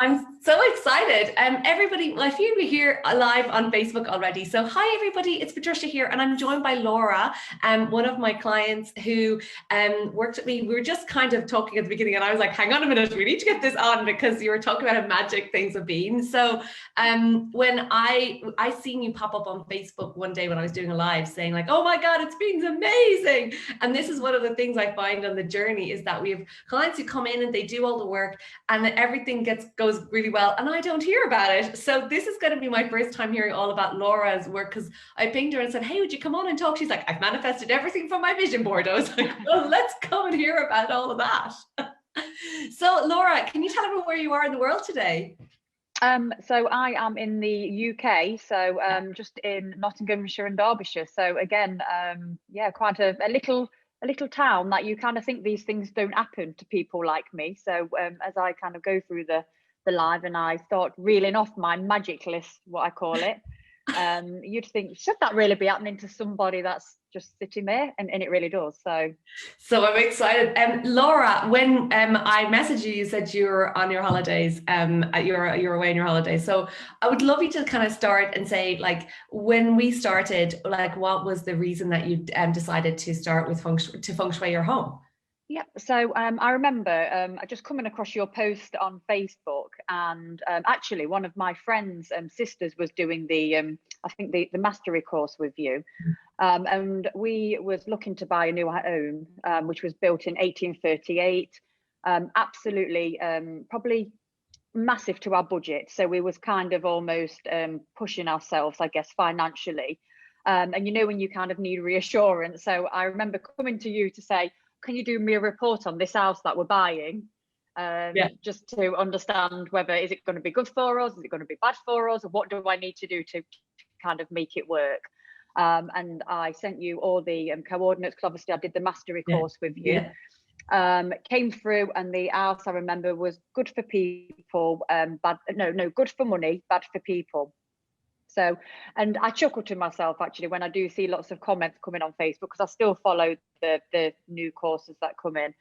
I'm so excited. Everybody, well, I feel we're here live on Facebook already. So hi, everybody. It's Patricia here, and I'm joined by Laura, one of my clients who worked with me. We were just kind of talking at the beginning, and I was like, hang on a minute, we need to get this on because you were talking about how magic things have been. So when I seen you pop up on Facebook one day when I was doing a live saying like, oh my God, it's been amazing. And this is one of the things I find on the journey is that we have clients who come in and they do all the work and everything goes really well and I don't hear about it. So this is going to be my first time hearing all about Laura's work because I pinged her and said, hey, would you come on and talk? She's like, I've manifested everything from my vision board. I was like, well, let's come and hear about all of that. So Laura, can you tell everyone where you are in the world today? So I am in the UK, so just in Nottinghamshire and Derbyshire. So again, yeah, quite a little town that you kind of think these things don't happen to people like me. So as I kind of go through the live and I start reeling off my magic list, what I call it, you'd think, should that really be happening to somebody that's just sitting there? And it really does. So I'm excited. Laura, when I messaged you, you said you were on your holidays, you're away on your holidays. So I would love you to kind of start and say, like, when we started, like, what was the reason that you decided to start with feng shui your home? Yeah, so I remember just coming across your post on Facebook, and actually one of my friends' sisters was doing the I think the mastery course with you, and we was looking to buy a new home, which was built in 1838, absolutely probably massive to our budget. So we was kind of almost pushing ourselves, I guess, financially, and you know when you kind of need reassurance. So I remember coming to you to say, can you do me a report on this house that we're buying? Just to understand whether is it going to be good for us, is it going to be bad for us, or what do I need to do to kind of make it work? And I sent you all the coordinates because obviously I did the mastery course with you. Came through, and the house I remember was good for people, good for money, bad for people. So, and I chuckle to myself actually when I do see lots of comments coming on Facebook, because I still follow the new courses that come in,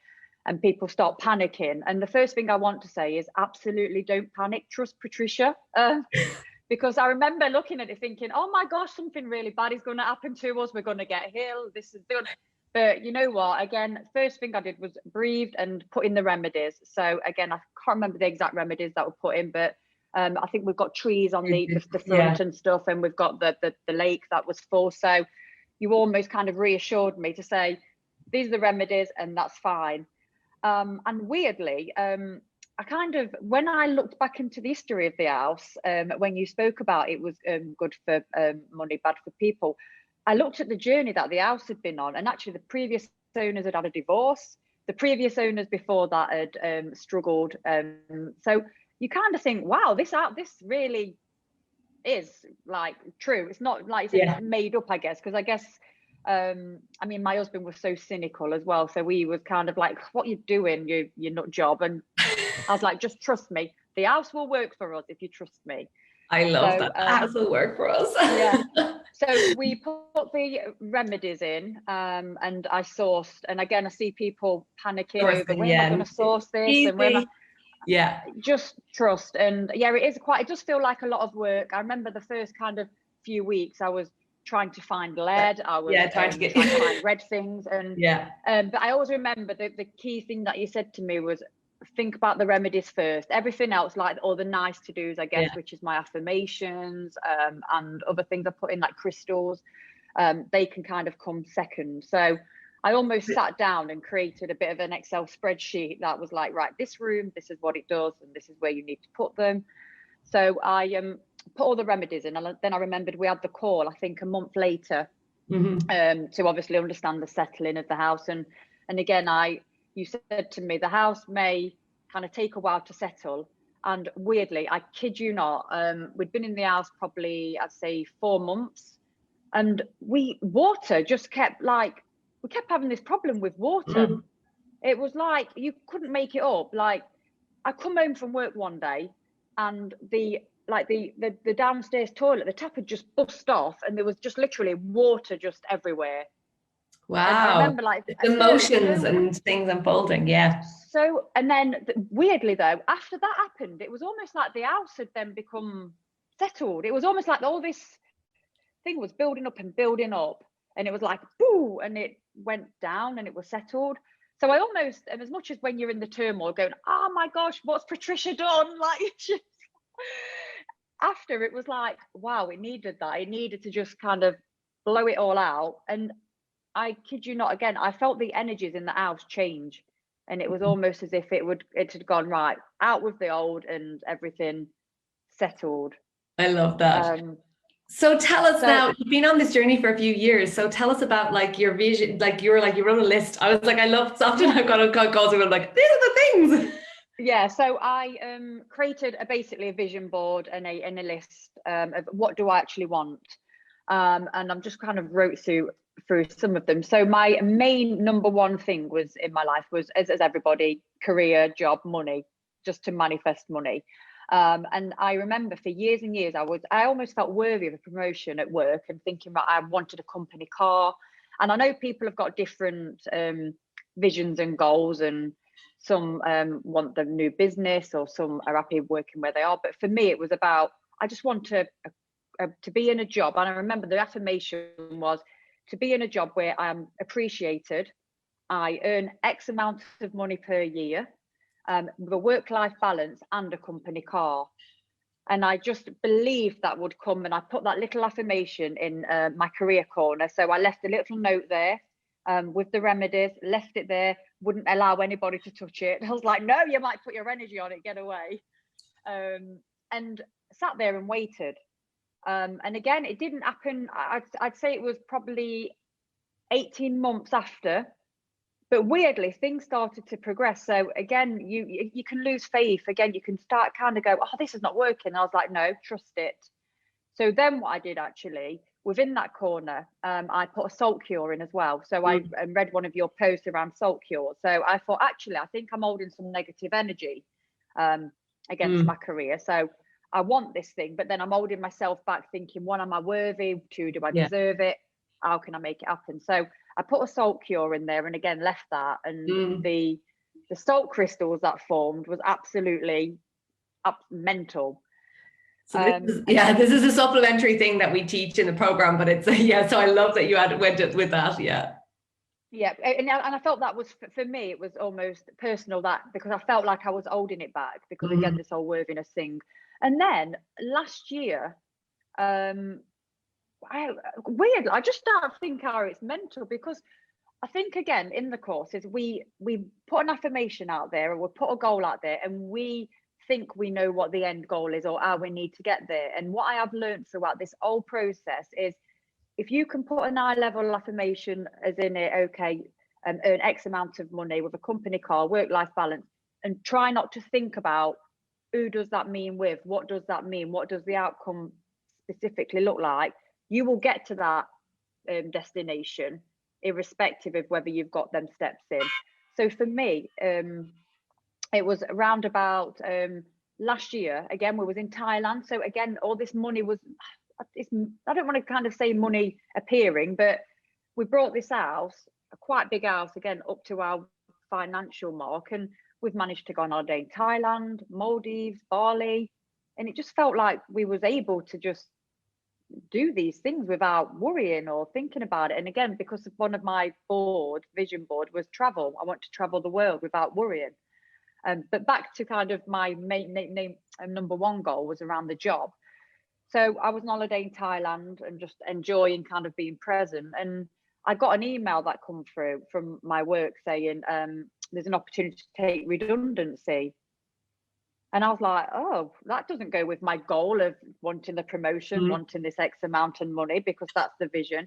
and people start panicking. And the first thing I want to say is absolutely don't panic. Trust Patricia. Because I remember looking at it thinking, oh my gosh, something really bad is going to happen to us. We're going to get ill. This is good. But you know what? Again, first thing I did was breathe and put in the remedies. So again, I can't remember the exact remedies that were put in, but I think we've got trees on the front and stuff, and we've got the lake that was full. So you almost kind of reassured me to say, these are the remedies and that's fine. And weirdly, I kind of, when I looked back into the history of the house, when you spoke about it was good for money, bad for people, I looked at the journey that the house had been on, and actually the previous owners had had a divorce. The previous owners before that had struggled. So you kind of think, wow, this really is like true. It's not like it's made up, I guess, because I guess, I mean, my husband was so cynical as well. So we was kind of like, what are you doing, you nut job? And I was like, just trust me. The house will work for us if you trust me. I love that. The house will work for us. Yeah. So we put the remedies in, and I sourced. And again, I see people panicking over, where am I going to source this? Easy. And where just trust. And yeah, it does feel like a lot of work. I remember the first kind of few weeks I was trying to find lead. I was trying to find red things. And but I always remember the key thing that you said to me was, think about the remedies first. Everything else, like all the nice to do's, I guess, which is my affirmations and other things I put in, like crystals, they can kind of come second. So I almost sat down and created a bit of an Excel spreadsheet that was like, right, this room, this is what it does, and this is where you need to put them. So I put all the remedies in, and then I remembered we had the call, I think a month later, to obviously understand the settling of the house. And again, you said to me, the house may kind of take a while to settle. And weirdly, I kid you not, we'd been in the house probably, I'd say 4 months, and water just kept we kept having this problem with water. It was like, you couldn't make it up. Like, I come home from work one day, and the downstairs toilet, the tap had just bust off, and there was just literally water just everywhere. And I Wow. remember like Emotions and things unfolding. Yeah. so, and then weirdly though, after that happened, it was almost like the house had then become settled. It was almost like all this thing was building up and building up, and it was like boo, and it went down and it was settled. So I almost, as much as when you're in the turmoil going, oh my gosh, what's Patricia done? Like just, after it was like, wow, it needed that. It needed to just kind of blow it all out. And I kid you not, again, I felt the energies in the house change. And it was almost as if it had gone right out with the old and everything settled. I love that. So tell us now, you've been on this journey for a few years. So tell us about like your vision, like you wrote a list. I was like, I love so often I've got calls and I'm like, these are the things. Yeah, so I created basically a vision board and a list of what do I actually want. And I'm just kind of wrote through some of them. So my main number one thing was in my life was, as everybody, career, job, money, just to manifest money. And I remember for years and years, I almost felt worthy of a promotion at work and thinking that I wanted a company car. And I know people have got different visions and goals, and some want the new business, or some are happy working where they are. But for me, it was about, I just want to be in a job. And I remember the affirmation was to be in a job where I am appreciated, I earn X amount of money per year, with a work-life balance and a company car. And I just believed that would come. And I put that little affirmation in my career corner. So I left a little note there with the remedies, left it there, wouldn't allow anybody to touch it. I was like, no, you might put your energy on it, get away. And sat there and waited. And again, it didn't happen. I'd say it was probably 18 months after, but weirdly things started to progress. So again, you can lose faith. Again, you can start kind of go, oh, this is not working. And I was like, no, trust it. So then what I did actually, within that corner, I put a salt cure in as well. So I read one of your posts around salt cure. So I thought, actually, I think I'm holding some negative energy against my career. So I want this thing, but then I'm holding myself back thinking, one, am I worthy? Two, do I deserve it? How can I make it happen? So I put a salt cure in there, and again, left that. And the salt crystals that formed was absolutely mental. So this is a supplementary thing that we teach in the program, but it's so I love that you went with that. Yeah, and I felt that was, for me, it was almost personal, that because I felt like I was holding it back because again, this whole worthiness thing. And then last year, I just started to think, oh, it's mental, because I think again in the courses we put an affirmation out there, or we put a goal out there, and we think we know what the end goal is or how we need to get there. And what I have learned throughout this whole process is, if you can put an high level affirmation as in it, okay, earn X amount of money with a company car, work-life balance, and try not to think about who does that mean with, what does that mean, what does the outcome specifically look like, you will get to that destination irrespective of whether you've got them steps in. So for me, it was around about last year, again, we was in Thailand. So again, all this money was, I don't want to kind of say money appearing, but we brought this house, a quite big house, again, up to our financial mark. And we've managed to go on holiday in Thailand, Maldives, Bali. And it just felt like we was able to just do these things without worrying or thinking about it. And again, because of one of my vision board was travel. I want to travel the world without worrying. But back to kind of my main number one goal was around the job. So I was on holiday in Thailand and just enjoying kind of being present. And I got an email that come through from my work saying there's an opportunity to take redundancy. And I was like, oh, that doesn't go with my goal of wanting the promotion, wanting this X amount of money, because that's the vision.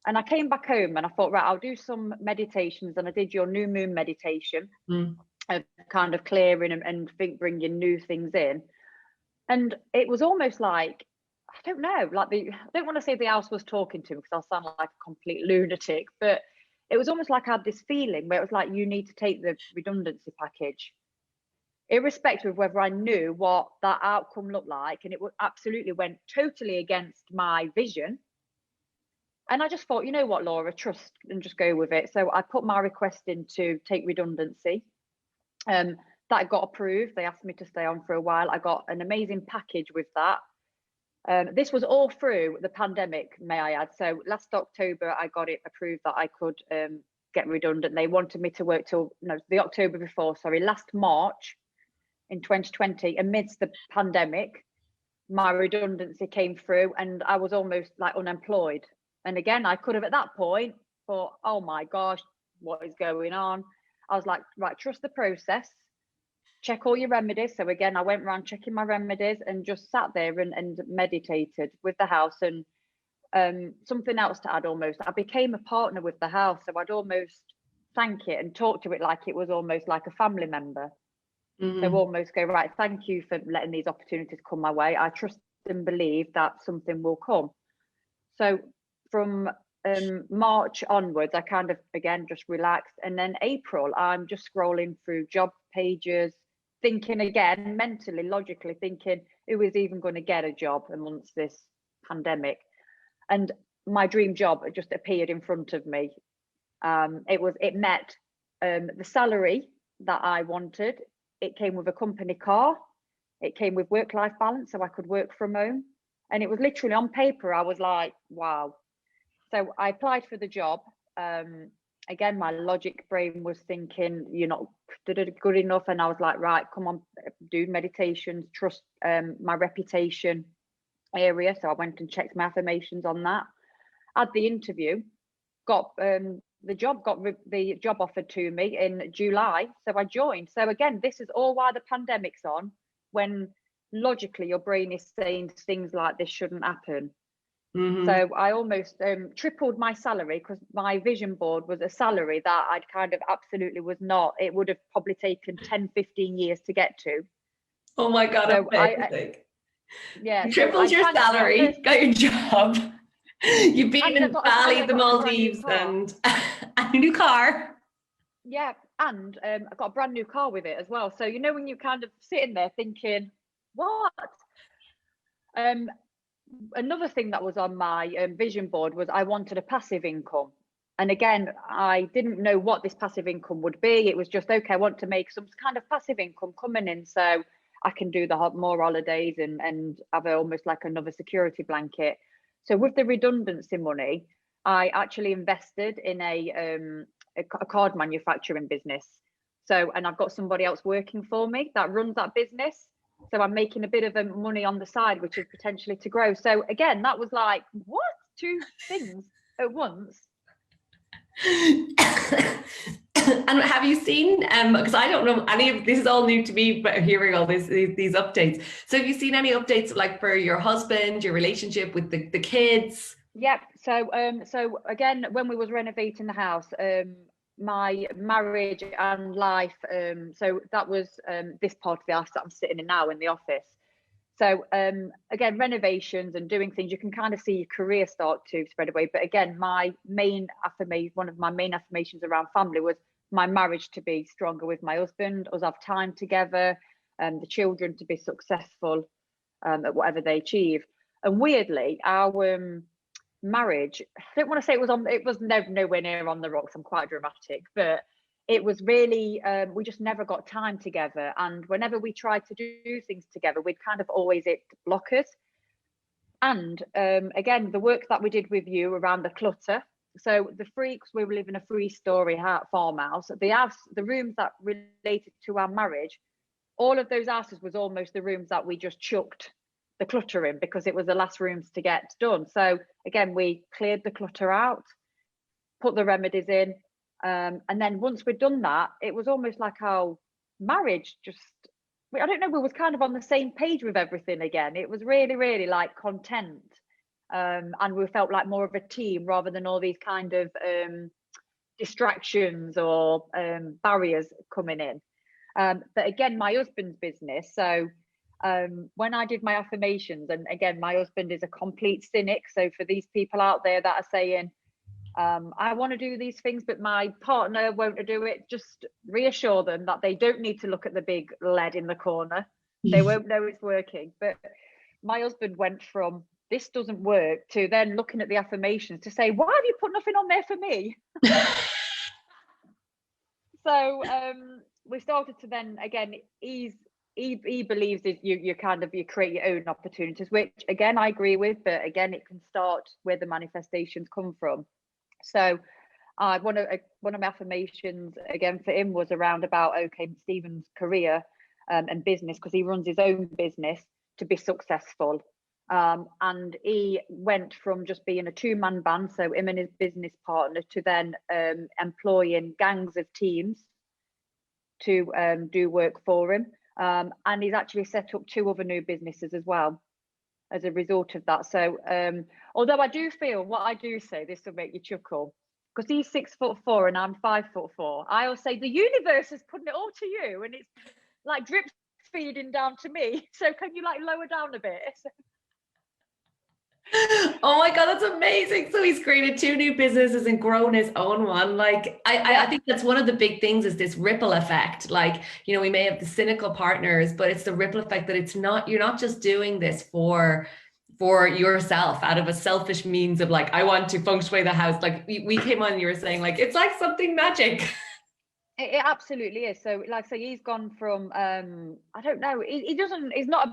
And I came back home and I thought, right, I'll do some meditations. And I did your new moon meditation of kind of clearing and bringing new things in. And it was almost like, I don't know, like I don't want to say the house was talking to me because I'll sound like a complete lunatic, but it was almost like I had this feeling where it was like, you need to take the redundancy package, irrespective of whether I knew what that outcome looked like. And it absolutely went totally against my vision. And I just thought, you know what, Laura, trust and just go with it. So I put my request in to take redundancy. That got approved. They asked me to stay on for a while. I got an amazing package with that. This was all through the pandemic, may I add. So last October, I got it approved that I could get redundant. They wanted me to work till, no, the October before, sorry, last March in 2020, amidst the pandemic, my redundancy came through and I was almost like unemployed. And again, I could have at that point thought, oh my gosh, what is going on? I was like, right, trust the process, check all your remedies. So again, I went around checking my remedies and just sat there and meditated with the house. And something else to add, almost, I became a partner with the house. So I'd almost thank it and talk to it like it was almost like a family member. So almost go, right, thank you for letting these opportunities come my way. I trust and believe that something will come. So from March onwards, I kind of, again, just relaxed. And then April, I'm just scrolling through job pages, thinking again, mentally, logically thinking, who is even going to get a job amongst this pandemic? And my dream job just appeared in front of me. It met the salary that I wanted. It came with a company car. It came with work-life balance, so I could work from home. And it was literally on paper, I was like, wow. So I applied for the job. Again, my logic brain was thinking, you're not good enough. And I was like, right, come on, do meditations, trust my reputation area. So I went and checked my affirmations on that. Had the interview, got the job offered to me in July. So I joined. So again, this is all while the pandemic's on, when logically your brain is saying things like this shouldn't happen. So I almost tripled my salary, because my vision board was a salary that I'd kind of absolutely was not. It would have probably taken 10, 15 years to get to. Oh my God. So you tripled your salary, got your job. You've been in Bali, the Maldives, and a new car. Yeah, and I got a brand new car with it as well. So, you know, when you're kind of sitting there thinking, what? Another thing that was on my vision board was I wanted a passive income. And again, I didn't know what this passive income would be. It was just, okay, I want to make some kind of passive income coming in so I can do more holidays and have almost like another security blanket. So with the redundancy money, I actually invested in a card manufacturing business. So, and I've got somebody else working for me that runs that business. So I'm making a bit of money on the side, which is potentially to grow. So again, that was like, what? Two things at once. And have you seen, because I don't know any of this, is all new to me, but hearing all these updates. So have you seen any updates like for your husband, your relationship with the kids? Yep. So again, when we was renovating the house, my marriage and life, so that was this part of the house that I'm sitting in now in the office. So again, renovations and doing things, you can kind of see your career start to spread away. But again, my main affirmation, one of my main affirmations around family was my marriage to be stronger with my husband, us have time together, and the children to be successful at whatever they achieve. And weirdly, our marriage, I don't want to say it was nowhere near on the rocks. I'm quite dramatic, but it was really, we just never got time together. And whenever we tried to do things together, we'd kind of always hit blockers. And again, the work that we did with you around the clutter. So because we live in a 3-story farmhouse, the rooms that related to our marriage, all of those houses was almost the rooms that we just chucked the clutter in, because it was the last rooms to get done. So again, we cleared the clutter out, put the remedies in. And then once we'd done that, it was almost like our marriage I don't know, we was kind of on the same page with everything again. It was really, really like content. And we felt like more of a team rather than all these kind of distractions or barriers coming in. But again, my husband's business. So when I did my affirmations, and again, my husband is a complete cynic. So for these people out there that are saying, I want to do these things, but my partner won't do it, just reassure them that they don't need to look at the big lead in the corner. They won't know it's working. But my husband went from this doesn't work, to then looking at the affirmations to say, why have you put nothing on there for me? So we started to then, again, he believes that you create your own opportunities, which again I agree with, but again it can start where the manifestations come from. So one of my affirmations again for him was around about, okay, Stephen's career and business, because he runs his own business to be successful. And he went from just being a two-man band, so him and his business partner, to then employing gangs of teams to do work for him. And he's actually set up 2 other new businesses as well as a result of that. So although I do feel, what I do say, this will make you chuckle, because he's 6'4" and I'm 5'4", I always say the universe is putting it all to you, and it's like drip feeding down to me. So can you like lower down a bit? Oh my God, that's amazing. So he's created 2 new businesses and grown his own one. Like, I think that's one of the big things, is this ripple effect. Like, you know, we may have the cynical partners, but it's the ripple effect that you're not just doing this for yourself out of a selfish means of like, I want to feng shui the house. Like we came on, you were saying like, it's like something magic. It absolutely is. So like I say, he's gone from, I don't know, he's not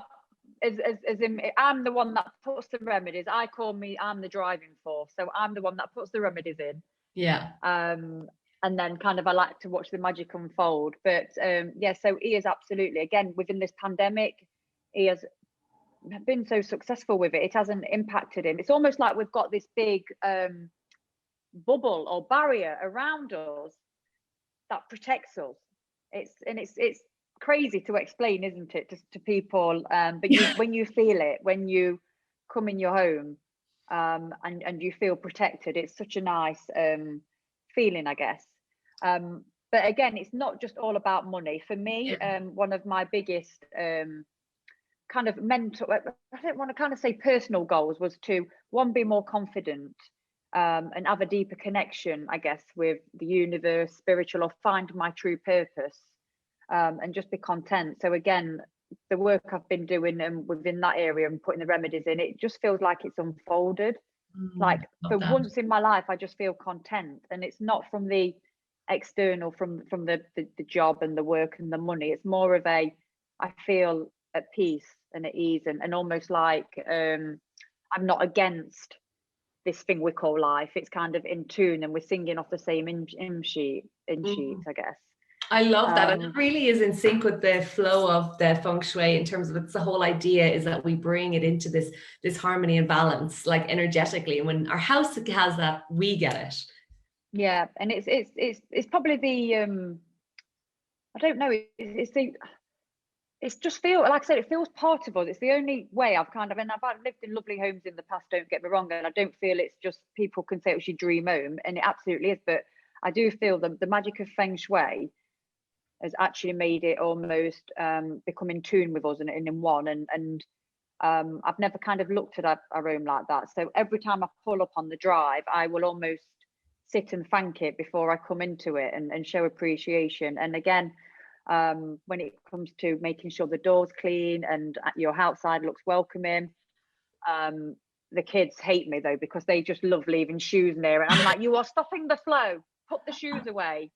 as in, I'm the one that puts the remedies. I'm the driving force. So I'm the one that puts the remedies in. Yeah. And then kind of I like to watch the magic unfold. But yeah, so he is absolutely, again, within this pandemic, he has been so successful with it. It hasn't impacted him. It's almost like we've got this big bubble or barrier around us that protects us. It's crazy to explain, isn't it, to people? But when you feel it, when you come in your home and you feel protected, it's such a nice feeling, I guess. But again, it's not just all about money. For me, one of my biggest kind of mental, I don't want to kind of say personal goals, was to, one, be more confident and have a deeper connection, I guess, with the universe, spiritual, or find my true purpose. And just be content. So again, the work I've been doing and within that area and putting the remedies in, it just feels like it's unfolded. Like for once in my life, I just feel content, and it's not from the external, from the job and the work and the money. It's more of I feel at peace and at ease, and almost like I'm not against this thing we call life. It's kind of in tune, and we're singing off the same in sheet, I guess. I love that. And it really is in sync with the flow of the feng shui, in terms of, it's the whole idea is that we bring it into this harmony and balance, like energetically. And when our house has that, we get it. Yeah. And it's probably the, I don't know, it's just feel, like I said, it feels part of us. It's the only way I've kind of, and I've lived in lovely homes in the past, don't get me wrong, and I don't feel it's just, people can say it was your dream home, and it absolutely is, but I do feel the magic of feng shui has actually made it almost become in tune with us and in one. And I've never kind of looked at our room like that. So every time I pull up on the drive, I will almost sit and thank it before I come into it, and show appreciation. And again, when it comes to making sure the door's clean and your outside looks welcoming, the kids hate me though, because they just love leaving shoes in there. And I'm like, you are stopping the flow, put the shoes away.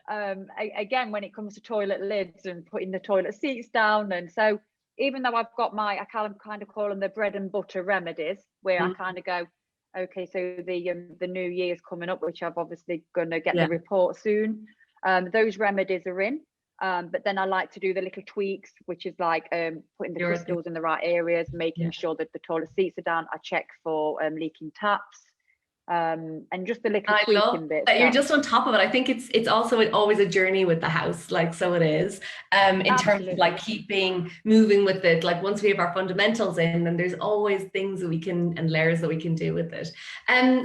Again, when it comes to toilet lids and putting the toilet seats down, and so even though I've got I kind of call them the bread and butter remedies, where I kind of go, okay, so the new year's coming up, which I've obviously gonna get the report soon. Those remedies are in, but then I like to do the little tweaks, which is like putting the crystals in the right areas, making sure that the toilet seats are down. I check for leaking taps. And just the little tweaking bits. That you're just on top of it. I think it's also always a journey with the house, like, so it is in terms of like keeping moving with it. Like once we have our fundamentals in, then there's always things that we can, and layers that we can do with it.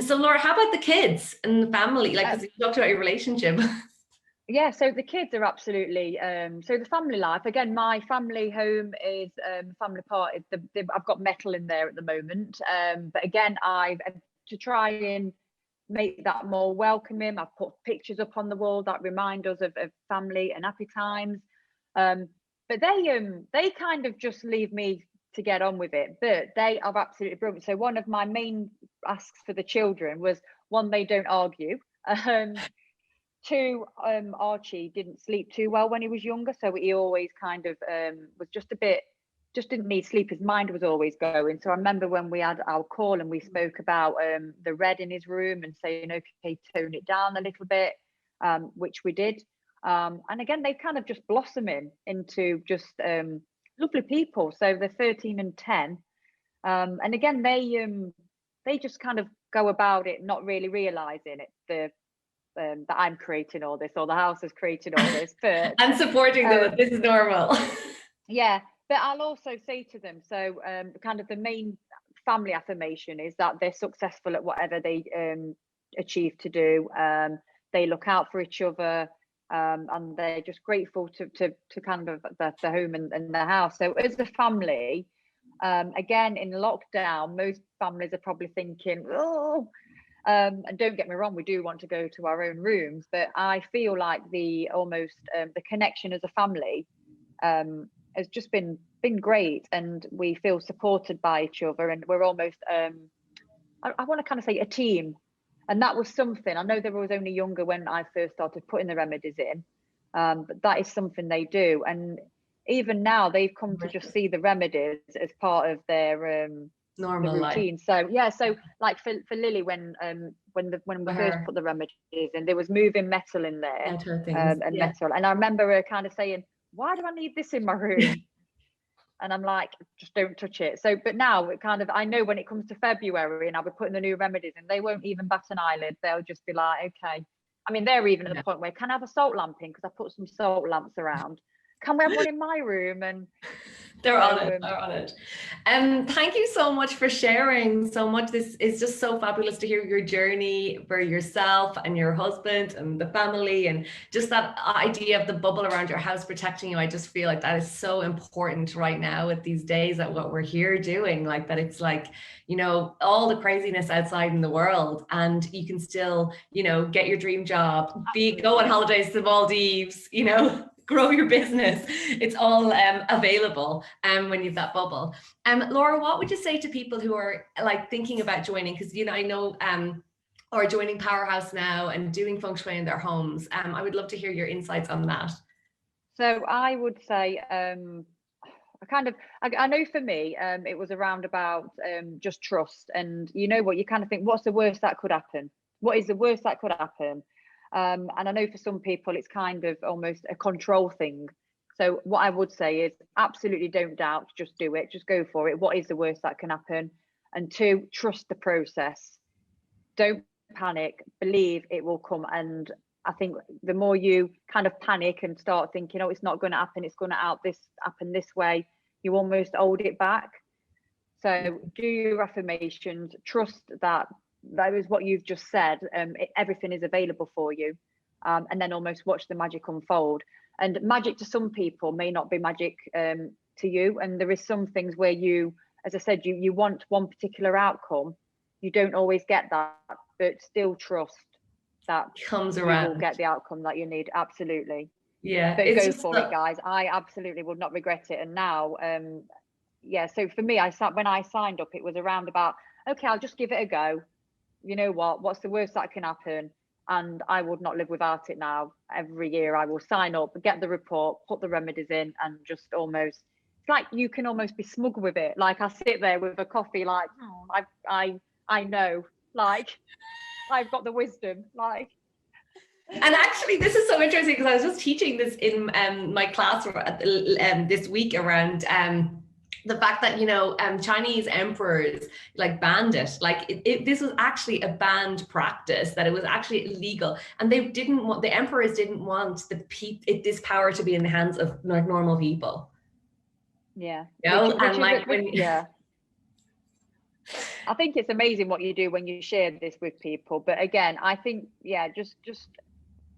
So Laura, how about the kids and the family? Like, because you talked about your relationship. Yeah, so the kids are absolutely, so the family life, again, my family home is family part. I've got metal in there at the moment, but again, to try and make that more welcoming, I've put pictures up on the wall that remind us of family and happy times. But they kind of just leave me to get on with it. But they are absolutely brilliant. So one of my main asks for the children was, one, they don't argue. Two, Archie didn't sleep too well when he was younger, so he always kind of was just didn't need sleep. His mind was always going. So I remember when we had our call and we spoke about the red in his room and saying, okay, tone it down a little bit, which we did. And again, they kind of just blossoming into just lovely people. So they're 13 and 10. And again, they just kind of go about it, not really realizing it, that I'm creating all this, or the house is creating all this, but and supporting them that this is normal. Yeah, but I'll also say to them, so kind of the main family affirmation is that they're successful at whatever they achieve to do. They look out for each other, and they're just grateful to kind of the home and the house. So as a family, again, in lockdown, most families are probably thinking, oh, and don't get me wrong, we do want to go to our own rooms, but I feel like the connection as a family has just been great, and we feel supported by each other, and we're almost I want to kind of say a team. And that was something, I know they were only younger when I first started putting the remedies in, but that is something they do. And even now they've come to just see the remedies as part of their normal routine. life. So yeah, so like for Lily, when we first put the remedies in, there was moving metal in there, metal, and I remember her kind of saying, why do I need this in my room? And I'm like, just don't touch it. So but now it kind of, I know when it comes to February and I'll be putting the new remedies in, they won't even bat an eyelid. They'll just be like, okay. I mean, they're even at the point where, can I have a salt lamp in, because I put some salt lamps around, can we have one in my room? And they're on it. Thank you so much for sharing so much. This is just so fabulous to hear your journey for yourself and your husband and the family, and just that idea of the bubble around your house protecting you. I just feel like that is so important right now with these days, that what we're here doing, like that it's like, you know, all the craziness outside in the world, and you can still, you know, get your dream job, go on holidays to the Maldives, you know, grow your business. It's all available when you've that bubble. Laura, what would you say to people who are like thinking about joining? Because, you know, I know or joining Powerhouse now and doing feng shui in their homes. I would love to hear your insights on that. So I would say I know for me it was around about just trust. And you know what, you kind of think, what's the worst that could happen? What is the worst that could happen? And I know for some people it's kind of almost a control thing. So what I would say is absolutely don't doubt, just do it, just go for it. What is the worst that can happen? And two, trust the process. Don't panic, believe it will come. And I think the more you kind of panic and start thinking, oh, it's not going to happen, it's going to happen this way, you almost hold it back. So do your affirmations, trust that is what you've just said. Everything is available for you, and then almost watch the magic unfold. And magic to some people may not be magic to you. And there is some things where you, as I said, you want one particular outcome, you don't always get that, but still trust that comes around. You will get the outcome that you need. Absolutely. Yeah. But go for it, guys. I absolutely would not regret it. And now, yeah. So for me, when I signed up, it was around about, okay, I'll just give it a go. You know what's the worst that can happen? And I would not live without it now. Every year I will sign up, get the report, put the remedies in, and just almost, it's like you can almost be smug with it. Like I sit there with a coffee, like, I know, like I've got the wisdom, like. And actually, this is so interesting, because I was just teaching this in my class this week around the fact that, you know, Chinese emperors like banned it. Like this was actually a banned practice, that it was actually illegal, and the emperors didn't want this power to be in the hands of like normal people. Yeah. You know? Yeah. I think it's amazing what you do when you share this with people. But again, I think, yeah, just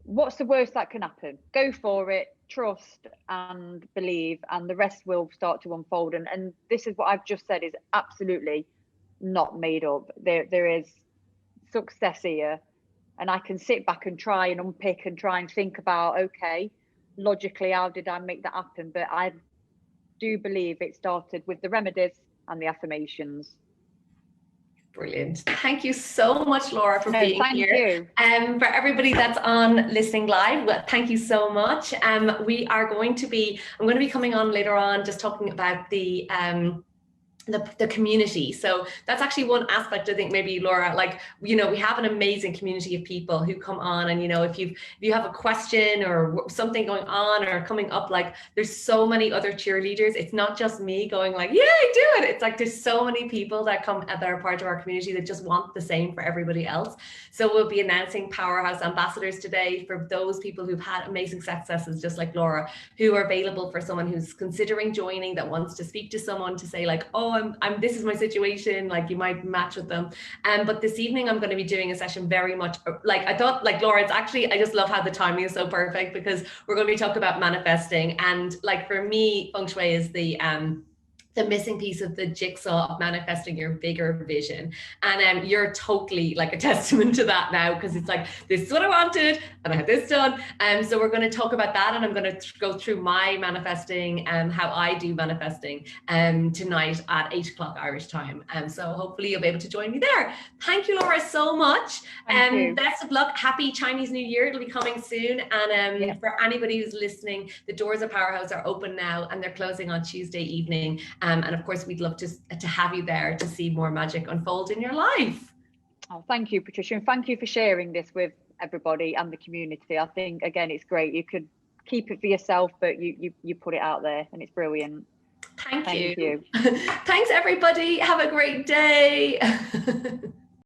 what's the worst that can happen? Go for it, trust and believe, and the rest will start to unfold. And this is what I've just said is absolutely not made up. There is success here, and I can sit back and try and unpick and try and think about, okay, logically, how did I make that happen? But do believe it started with the remedies and the affirmations. Brilliant. Thank you so much, Laura, for being here. Thank you. For everybody that's on listening live, well, thank you so much. I'm going to be coming on later on, just talking about the community. So that's actually one aspect, I think, maybe, Laura, like, you know, we have an amazing community of people who come on, and, you know, if you have a question or something going on or coming up, like, there's so many other cheerleaders. It's not just me going like, yeah, I do it. It's like, there's so many people that are part of our community that just want the same for everybody else. So we'll be announcing Powerhouse ambassadors today for those people who've had amazing successes, just like Laura, who are available for someone who's considering joining, that wants to speak to someone to say like, oh, I'm this is my situation, like, you might match with them. But this evening I'm going to be doing a session very much like, I thought, like, Laura, it's actually, I just love how the timing is so perfect, because we're going to be talking about manifesting. And like, for me, Feng Shui is the missing piece of the jigsaw of manifesting your bigger vision. And you're totally like a testament to that now, because it's like, this is what I wanted and I had this done. So we're going to talk about that, and I'm going to go through my manifesting and how I do manifesting tonight at 8 o'clock Irish time. So hopefully you'll be able to join me there. Thank you, Laura, so much. Best of luck. Happy Chinese New Year. It'll be coming soon. And for anybody who's listening, the doors of Powerhouse are open now, and they're closing on Tuesday evening. And of course, we'd love to have you there to see more magic unfold in your life. Oh, thank you, Patricia. And thank you for sharing this with everybody and the community. I think, again, it's great. You could keep it for yourself, but you put it out there, and it's brilliant. Thank you. Thanks, everybody. Have a great day.